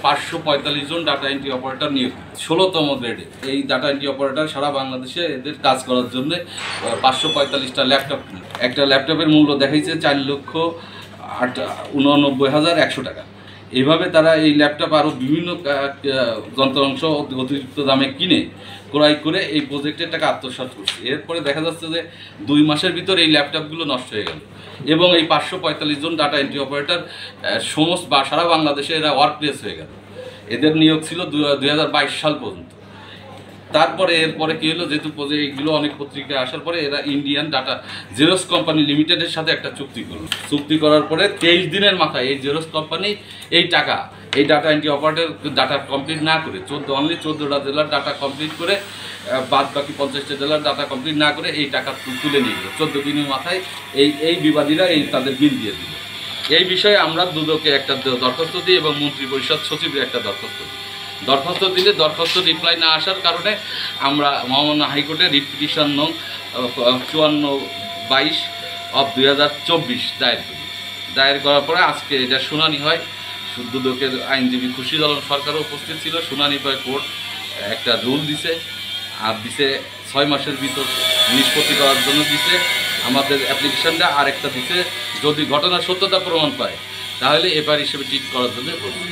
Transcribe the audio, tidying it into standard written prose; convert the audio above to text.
545 জন data entry operator নিয়োগ, 16তম গ্রেডে। এই ডাটা এন্ট্রি অপারেটর সারা বাংলাদেশে এদের কাজ করার জন্য 545টা ল্যাপটপ, একটা ল্যাপটপের মূল্য দেখাইছে 4,89,100 টাকা। এইভাবে তারা এই ল্যাপটপ আরও বিভিন্ন যন্ত্রাংশ অতিরিক্ত দামে কিনে ক্রয় করে এই প্রজেক্টের টাকা আত্মসাৎ করছে। এরপরে দেখা যাচ্ছে যে 2 মাসের ভিতর এই ল্যাপটপগুলো নষ্ট হয়ে গেল এবং এই 545 জন ডাটা এন্ট্রি অপারেটর সারা বাংলাদেশে এরা ওয়ার্কপ্লেস হয়ে গেল। এদের নিয়োগ ছিল 2022 সাল পর্যন্ত। তারপরে এরপরে কী হলো, যেহেতু এইগুলো অনেক পত্রিকায় আসার পরে এরা ইন্ডিয়ান ডাটা জেরক্স কোম্পানি লিমিটেডের সাথে একটা চুক্তি করলো। চুক্তি করার পরে 23 দিনের মাথায় এই জেরক্স কোম্পানি এই টাকা, এই data entry operator data complete না করে, 14টা জেলার ডাটা কমপ্লিট করে বাদ বাকি 50টা জেলার ডাটা কমপ্লিট না করে এই টাকা তুলে নিয়ে গেল। 14 দিনের মাথায় এই বিবাদীরা তাদের বিল দিয়ে দিল। এই বিষয়ে আমরা দুদকে একটা দরখাস্ত দিই এবং মন্ত্রী পরিষদ সচিবের একটা দরখাস্ত দিই। দরখাস্ত দিলে দরখাস্ত রিপ্লাই না আসার কারণে আমরা মহামান্য হাইকোর্টে রিট পিটিশন নং 54/22/2024 দায়ের করি। দায়ের করার পরে আজকে এটা শুনানি হয়। দুদকের আইনজীবী খুশিদ আলম সরকারও উপস্থিত ছিল। শুনানি পরে কোর্ট একটা রুল দিছে, আর দিছে 6 মাসের ভিতর নিষ্পত্তি করার জন্য দিছে আমাদের অ্যাপ্লিকেশনটা, আর একটা দিছে যদি ঘটনার সত্যতা প্রমাণ পায় তাহলে এফআইআর হিসেবে ঠিক করার জন্য বলছে।